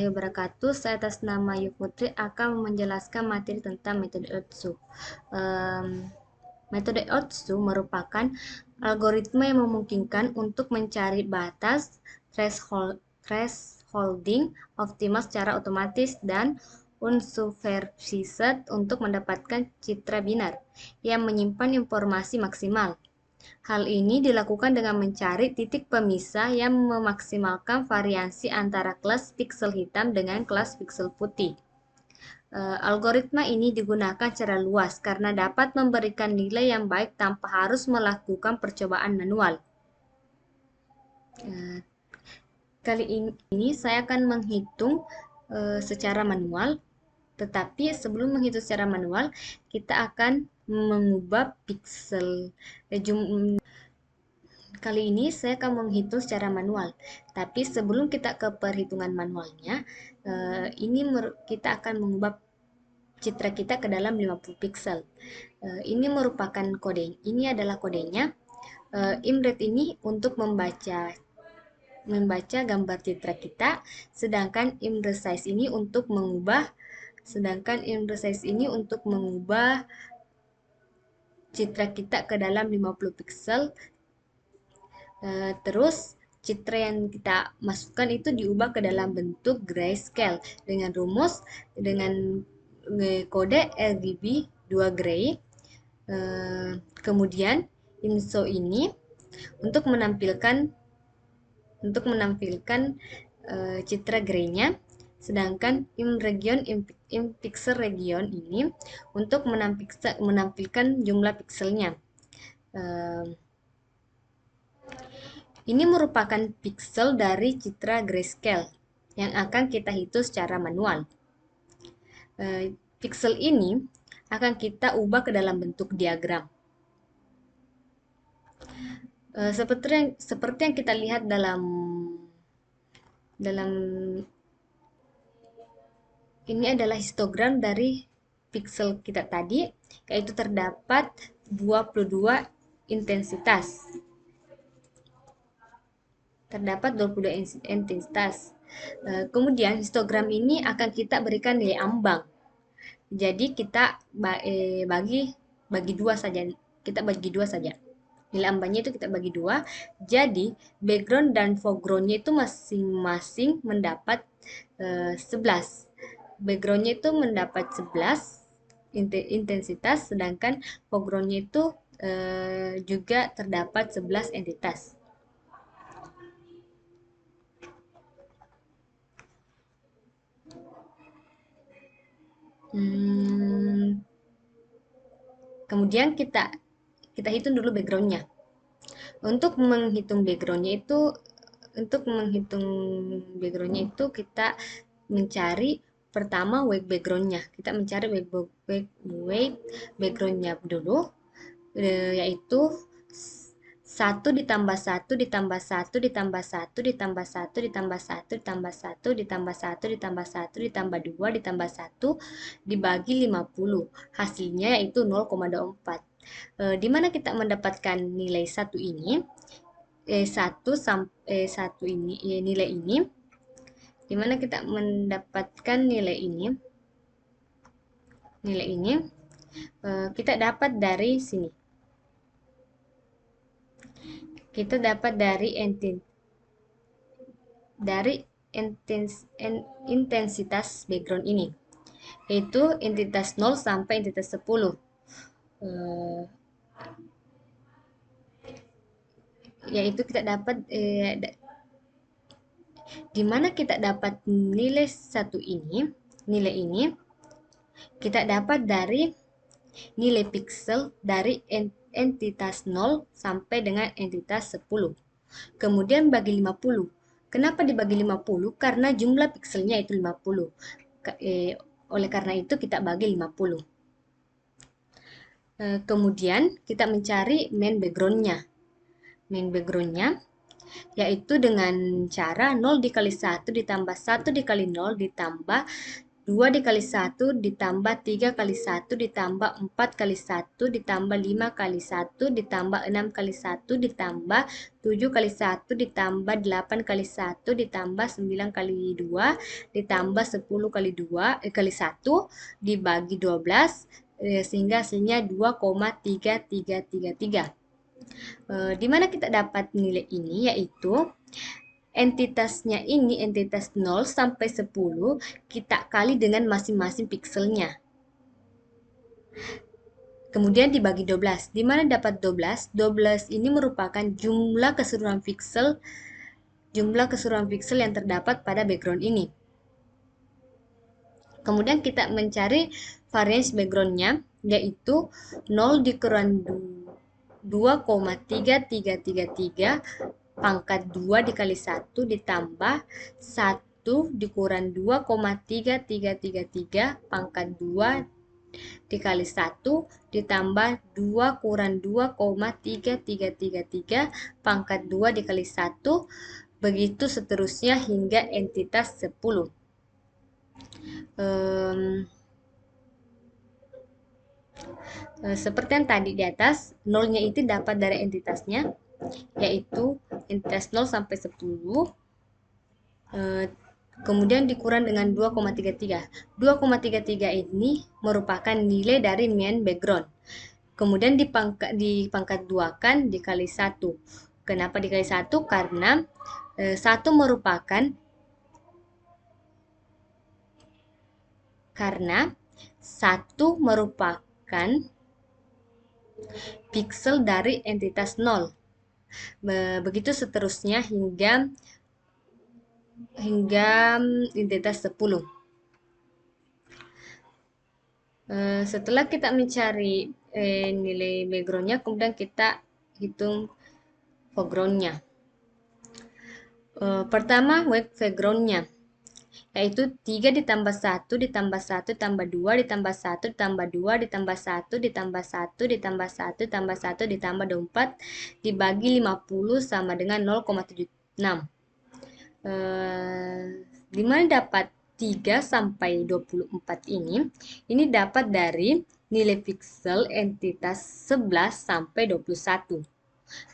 warahmatullahi wabarakatuh. Saya atas nama Yu Putri akan menjelaskan materi tentang metode Otsu. Metode Otsu merupakan algoritma yang memungkinkan untuk mencari batas thresholding optimal secara otomatis dan unsupervised untuk mendapatkan citra binar yang menyimpan informasi maksimal. Hal ini dilakukan dengan mencari titik pemisah yang memaksimalkan variasi antara kelas piksel hitam dengan kelas piksel putih. Algoritma ini digunakan secara luas karena dapat memberikan nilai yang baik tanpa harus melakukan percobaan manual. Kali ini saya akan menghitung secara manual, tetapi sebelum menghitung secara manual, kita akan mengubah piksel. Kali ini saya akan menghitung secara manual, tapi sebelum kita ke perhitungan manualnya, kita akan mengubah citra kita ke dalam 50 pixel. Ini merupakan kode, ini adalah kodenya. ImRed ini untuk membaca gambar citra kita, sedangkan imresize ini untuk mengubah citra kita ke dalam 50 pixel. Terus citra yang kita masukkan itu diubah ke dalam bentuk grayscale dengan rumus dengan kode RGB 2 gray. Kemudian INSO ini untuk menampilkan citra graynya, sedangkan pixel region ini untuk menampilkan jumlah pikselnya. Ini merupakan piksel dari citra grayscale yang akan kita hitung secara manual. Piksel ini akan kita ubah ke dalam bentuk diagram. Seperti yang kita lihat dalam ini adalah histogram dari piksel kita tadi, yaitu terdapat 22 intensitas. Kemudian histogram ini akan kita berikan nilai ambang. Jadi kita bagi dua saja. Nilai ambangnya itu kita bagi dua. Jadi background dan foregroundnya itu masing-masing mendapat 11. Backgroundnya itu mendapat 11 intensitas, sedangkan foregroundnya itu juga terdapat 11 entitas. Kemudian kita hitung dulu backgroundnya. Untuk menghitung backgroundnya itu kita mencari pertama weight backgroundnya. Kita mencari weight backgroundnya dulu, yaitu 1 ditambah 1 ditambah 1 ditambah 1 ditambah 1 ditambah 1 ditambah 1 ditambah 1 ditambah 1 ditambah 2 ditambah 1 dibagi 50. Hasilnya yaitu 0,24. Di mana kita mendapatkan nilai 1 ini? Nilai ini. Di mana kita mendapatkan nilai ini? Nilai ini kita dapat dari sini. Kita dapat dari intensitas background ini, yaitu entitas 0 sampai entitas 10. Yaitu kita dapat di mana kita dapat nilai 1 ini, nilai ini kita dapat dari nilai piksel dari entitas 0 sampai dengan entitas 10. Kemudian bagi 50. Kenapa dibagi 50? Karena jumlah pikselnya itu 50. Oleh karena itu kita bagi 50. Kemudian kita mencari main backgroundnya. Main backgroundnya yaitu dengan cara 0 dikali 1 ditambah 1 dikali 0 ditambah 2 dikali 1 ditambah 3 kali 1 ditambah 4 kali 1 ditambah 5 kali 1 ditambah 6 kali 1 ditambah 7 kali 1 ditambah 8 kali 1 ditambah 9 kali 2 ditambah 10 kali 2 kali 1 dibagi 12 sehingga hasilnya 2,3333. Di mana kita dapat nilai ini, yaitu entitasnya ini, entitas 0 sampai 10, kita kali dengan masing-masing pikselnya. Kemudian dibagi 12. Di mana dapat 12? 12 ini merupakan jumlah keseluruhan piksel yang terdapat pada background ini. Kemudian kita mencari variance backgroundnya, yaitu 0 dikurang 2,3333 pangkat 2 dikali 1 ditambah 1 dikurang 2,3333 pangkat 2 dikali 1 ditambah 2 kurang 2,3333 pangkat 2 dikali 1, begitu seterusnya hingga entitas 10. Seperti yang tadi di atas, nolnya itu dapat dari entitasnya, yaitu entitas 0 sampai 10, kemudian dikurang dengan 2,33. 2,33 ini merupakan nilai dari main background. Kemudian dipangkat 2 kan dikali 1. Kenapa dikali 1? Karena 1 merupakan piksel dari entitas 0. Begitu seterusnya hingga entitas 10. Setelah kita mencari nilai backgroundnya, kemudian kita hitung foregroundnya. Pertama, backgroundnya, yaitu 3 ditambah 1 ditambah 1 tambah 2 ditambah 1 ditambah 2 ditambah 1 ditambah 1 ditambah 1 ditambah 1 ditambah 24 dibagi 50 sama dengan 0,76. Di mana dapat 3 sampai 24 ini dapat dari nilai piksel entitas 11 sampai 21.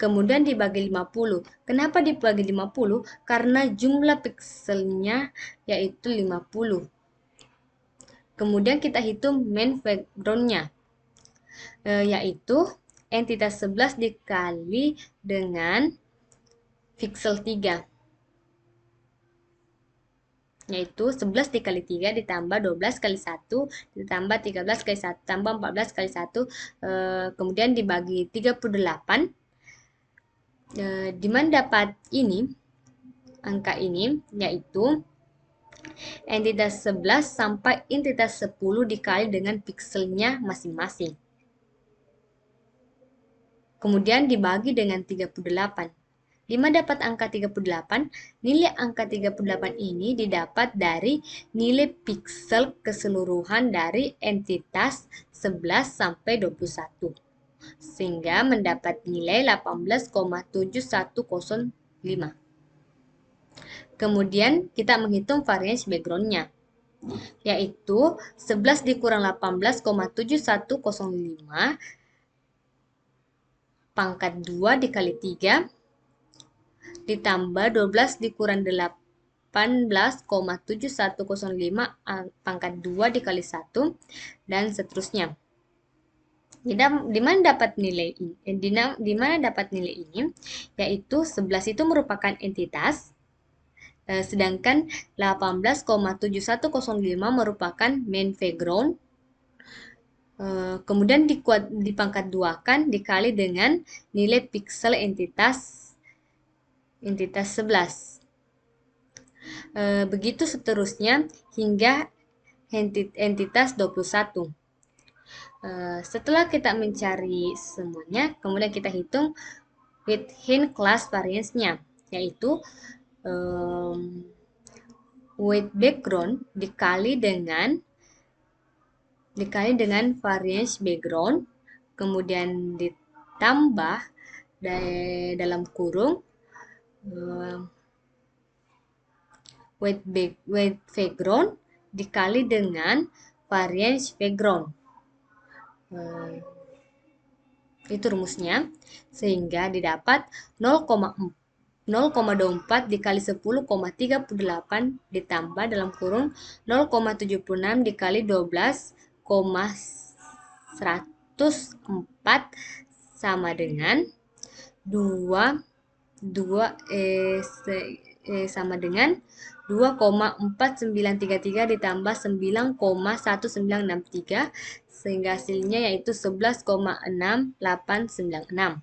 Kemudian dibagi 50. Kenapa dibagi 50? Karena jumlah pikselnya yaitu 50. Kemudian kita hitung main backgroundnya, yaitu entitas 11 dikali dengan piksel 3. Yaitu 11 dikali 3 ditambah 12 kali 1 ditambah 13 kali 1 tambah 14 kali 1, kemudian dibagi 38. Di mana dapat angka ini, yaitu entitas 11 sampai entitas 10 dikali dengan pikselnya masing-masing. Kemudian dibagi dengan 38. Di mana dapat angka 38? Nilai angka 38 ini didapat dari nilai piksel keseluruhan dari entitas 11 sampai 21. Sehingga mendapat nilai 18,7105. Kemudian kita menghitung variance backgroundnya, yaitu 11 dikurang 18,7105 pangkat 2 dikali 3 ditambah 12 dikurang 18,7105 pangkat 2 dikali 1 dan seterusnya. Di mana dapat nilai ini? Di mana dapat nilai ini? Yaitu 11 itu merupakan entitas, sedangkan 18,7105 merupakan main background. Kemudian dipangkat 2 kan dikali dengan nilai piksel entitas 11. Begitu seterusnya hingga entitas 21. Setelah kita mencari semuanya, kemudian kita hitung within class variance-nya, yaitu weight background dikali dengan variance background, kemudian ditambah dalam kurung weight background dikali dengan variance background. Itu rumusnya, sehingga didapat 0,24 dikali 10,38 ditambah dalam kurung 0,76 dikali 12,104 sama dengan 2 sama dengan 2,4933 ditambah 9,1963 sehingga hasilnya yaitu 11,6896.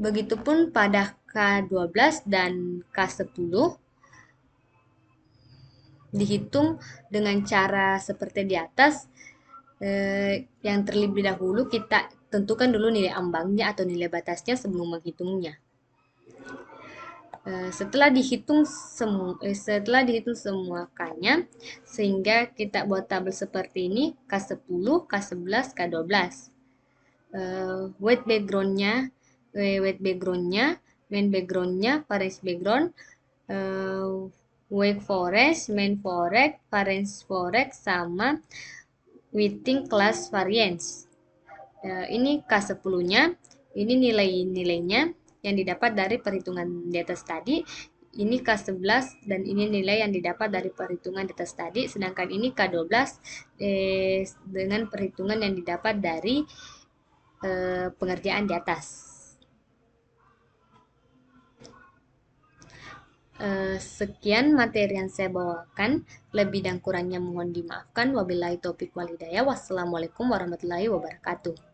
Begitupun pada K12 dan K10 dihitung dengan cara seperti di atas. Yang terlebih dahulu kita tentukan dulu nilai ambangnya atau nilai batasnya sebelum menghitungnya. Setelah dihitung semuanya, sehingga kita buat tabel seperti ini, K10, K11, K12. Weight backgroundnya, main backgroundnya, variance background, wake forest, main forest, variance forest, sama weighting class variance. Ini K10-nya, ini nilai-nilainya yang didapat dari perhitungan di atas tadi. Ini K11 dan ini nilai yang didapat dari perhitungan di atas tadi, sedangkan ini K12 dengan perhitungan yang didapat dari pengerjaan di atas. Sekian materi yang saya bawakan, lebih dan kurangnya mohon dimaafkan. Wabillahi taufiq walhidayah. Wassalamualaikum warahmatullahi wabarakatuh.